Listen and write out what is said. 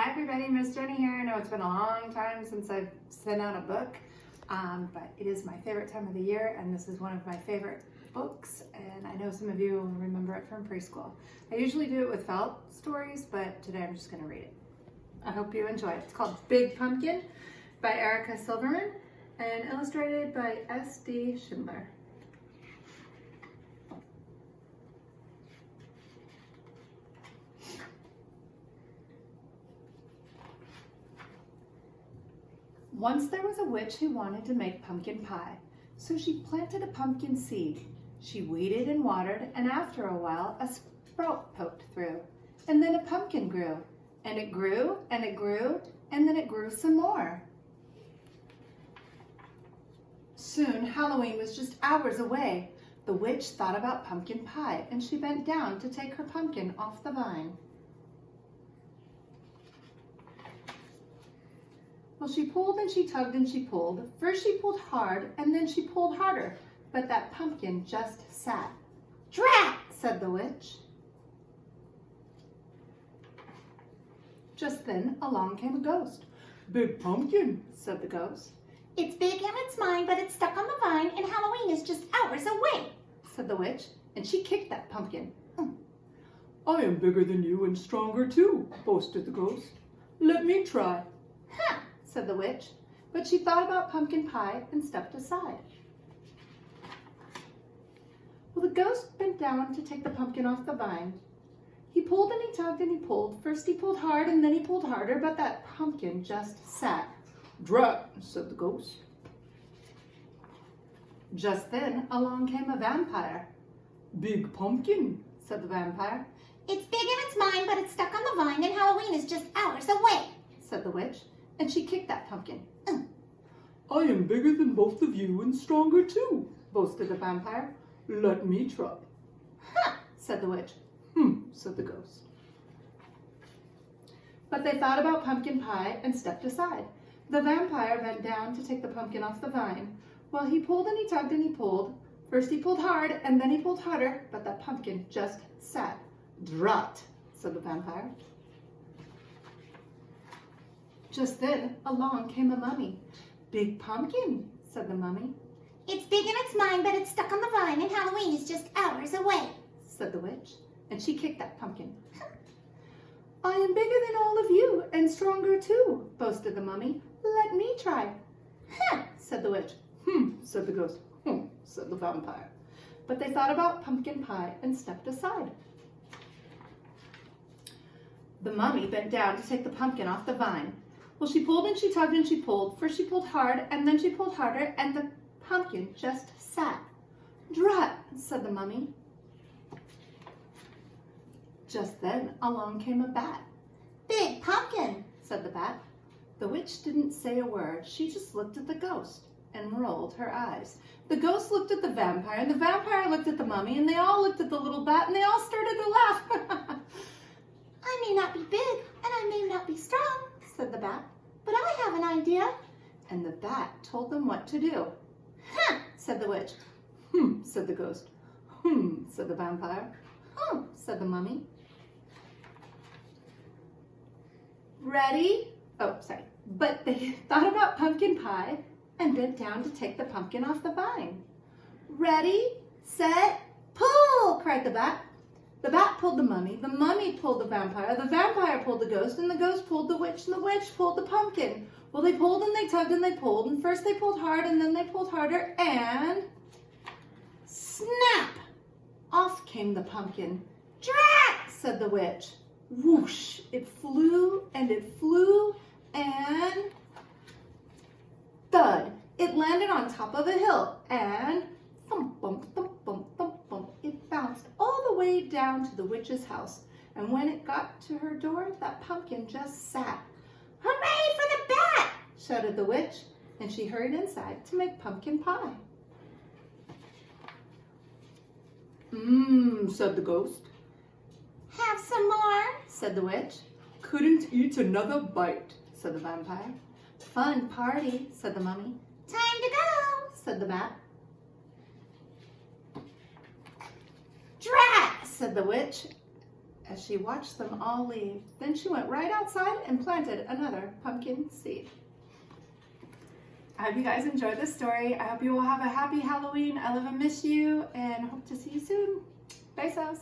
Hi everybody, Miss Jenny here. I know it's been a long time since I've sent out a book, but it is my favorite time of the year, and this is one of my favorite books, and I know some of you will remember it from preschool. I usually do it with felt stories, but today I'm just going to read it. I hope you enjoy it. It's called Big Pumpkin by Silverman and illustrated by S.D. Schindler. Once there was a witch who wanted to make pumpkin pie, so she planted a pumpkin seed. She weeded and watered, and after a while a sprout poked through, and then a pumpkin grew, and it grew, and it grew, and then it grew some more. Soon Halloween was just hours away. The witch thought about pumpkin pie, and she bent down to take her pumpkin off the vine. Well, she pulled and she tugged and she pulled. First she pulled hard and then she pulled harder, but that pumpkin just sat. "Drat!" said the witch. Just then along came a ghost. "Big Pumpkin," said the ghost. "It's big and it's mine, but it's stuck on the vine, and Halloween is just hours away," said the witch, and she kicked that pumpkin. "I am bigger than you and stronger too," boasted the ghost. "Let me try." "Huh," said the witch, but she thought about pumpkin pie and stepped aside. Well, the ghost bent down to take the pumpkin off the vine. He pulled and he tugged and he pulled. First he pulled hard and then he pulled harder, but that pumpkin just sat. "Drat!" said the ghost. Just then along came a vampire. "Big Pumpkin," said the vampire. "It's big and it's mine, but it's stuck on the vine, and Halloween is just hours away," said the witch, and she kicked that pumpkin. "I am bigger than both of you and stronger too," boasted the vampire. "Let me try." "Huh," said the witch. Said the ghost. But they thought about pumpkin pie and stepped aside. The vampire bent down to take the pumpkin off the vine. Well, he pulled and he tugged and he pulled. First he pulled hard and then he pulled harder, but that pumpkin just sat. "Drat!" said the vampire. Just then along came a mummy. "Big Pumpkin," said the mummy. "It's big and it's mine, but it's stuck on the vine, and Halloween is just hours away," said the witch, and she kicked that pumpkin. "I am bigger than all of you and stronger too," boasted the mummy. "Let me try." "Huh," said the witch. Said the ghost. Said the vampire. But they thought about pumpkin pie and stepped aside. The mummy bent down to take the pumpkin off the vine. Well, she pulled and she tugged and she pulled. First she pulled hard and then she pulled harder, and the pumpkin just sat. "Drat!" said the mummy. Just then along came a bat. "Big Pumpkin," said the bat. The witch didn't say a word. She just looked at the ghost and rolled her eyes. The ghost looked at the vampire, and the vampire looked at the mummy, and they all looked at the little bat, and they all started to laugh. "I may not be big and I may not be strong," said the bat, "but I have an idea." And the bat told them what to do. "Huh," said the witch. Said the ghost. Said the vampire. Said the mummy. Ready? Oh, sorry. But they thought about pumpkin pie and bent down to take the pumpkin off the vine. "Ready, set, pull!" cried the bat. The bat pulled the mummy pulled the vampire pulled the ghost, and the ghost pulled the witch, and the witch pulled the pumpkin. Well, they pulled and they tugged and they pulled, and first they pulled hard and then they pulled harder, and snap! Off came the pumpkin. "Drat!" said the witch. Whoosh! It flew and thud! It landed on top of a hill, and thump, bump, thump, bump, thump, bump. It bounced all the way down to the witch's house, and when it got to her door, that pumpkin just sat. "Hooray for the bat!" shouted the witch, and she hurried inside to make pumpkin pie. Said the ghost. "Have some more?" said the witch. "Couldn't eat another bite," said the vampire. "Fun party," said the mummy. "Time to go," said the bat. "Drat!" said the witch, as she watched them all leave. Then she went right outside and planted another pumpkin seed. I hope you guys enjoyed this story. I hope you will have a happy Halloween. I love and miss you and hope to see you soon. Besos.